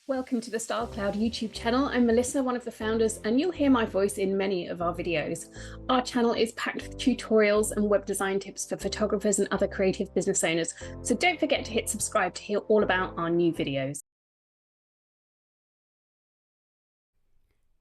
Welcome to the StyleCloud YouTube channel. I'm Melissa, one of the founders, and you'll hear my voice in many of our videos. Our channel is packed with tutorials and web design tips for photographers and other creative business owners, so don't forget to hit subscribe to hear all about our new videos.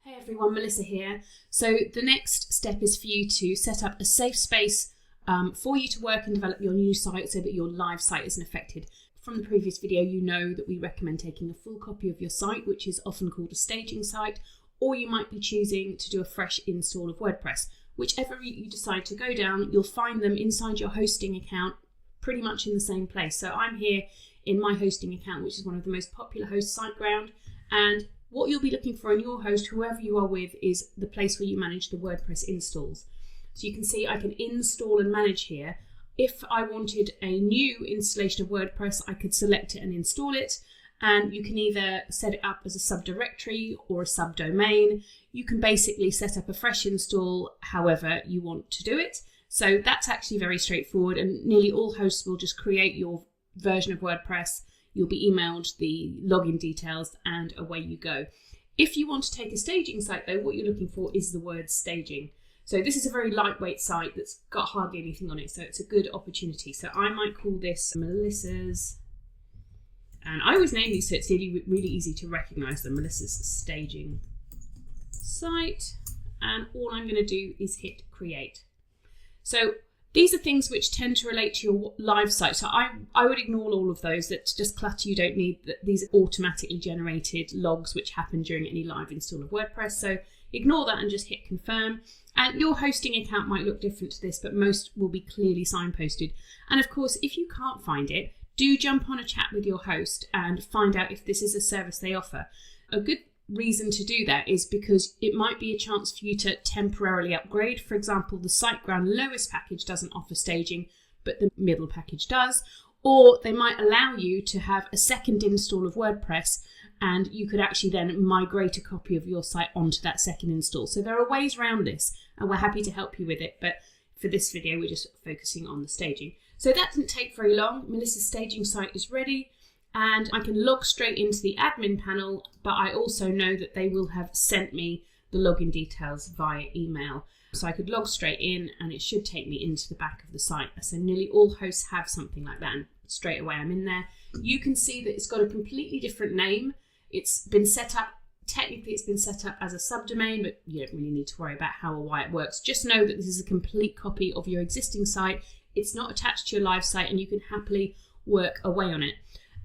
Hey everyone, Melissa here. So the next step is for you to set up a safe space for you to work and develop your new site so that your live site isn't affected. From the previous video, you know that we recommend taking a full copy of your site, which is often called a staging site, or you might be choosing to do a fresh install of WordPress. Whichever route you decide to go down, you'll find them inside your hosting account pretty much in the same place. So I'm here in my hosting account, which is one of the most popular hosts, Siteground, and what you'll be looking for in your host, whoever you are with, is the place where you manage the WordPress installs. So you can see I can install and manage here. If I wanted a new installation of WordPress, I could select it and install it. And you can either set it up as a subdirectory or a subdomain. You can basically set up a fresh install however you want to do it. So that's actually very straightforward, and nearly all hosts will just create your version of WordPress. You'll be emailed the login details and away you go. If you want to take a staging site though, what you're looking for is the word staging. So this is a very lightweight site that's got hardly anything on it, so it's a good opportunity. So I might call this Melissa's, and I always name these so it's really easy to recognize them. Melissa's staging site, and all I'm going to do is hit create. So these are things which tend to relate to your live site. So I would ignore all of those that just clutter. You don't need that. These are automatically generated logs which happen during any live install of WordPress. So ignore that and just hit confirm. And your hosting account might look different to this, but most will be clearly signposted. And of course, if you can't find it, do jump on a chat with your host and find out if this is a service they offer. A good reason to do that is because it might be a chance for you to temporarily upgrade. For example, the Siteground lowest package doesn't offer staging, but the middle package does. Or they might allow you to have a second install of WordPress, and you could actually then migrate a copy of your site onto that second install. So there are ways around this, and we're happy to help you with it. But for this video, we're just focusing on the staging. So that didn't take very long. Melissa's staging site is ready, and I can log straight into the admin panel, but I also know that they will have sent me the login details via email. So I could log straight in and it should take me into the back of the site. So nearly all hosts have something like that, and straight away I'm in there. You can see that it's got a completely different name. It's been set up, technically it's been set up as a subdomain, but you don't really need to worry about how or why it works. Just know that this is a complete copy of your existing site. It's not attached to your live site, and you can happily work away on it.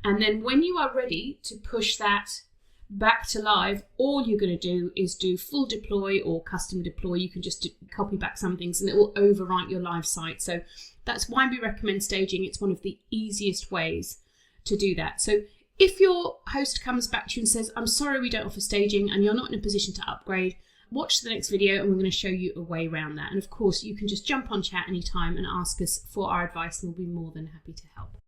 And then when you are ready to push that back to live, all you're going to do is do full deploy or custom deploy. You can just copy back some things and it will overwrite your live site. So that's why we recommend staging. It's one of the easiest ways to do that. So if your host comes back to you and says, I'm sorry, we don't offer staging, and you're not in a position to upgrade, watch the next video and we're going to show you a way around that. And of course, you can just jump on chat anytime and ask us for our advice, and we'll be more than happy to help.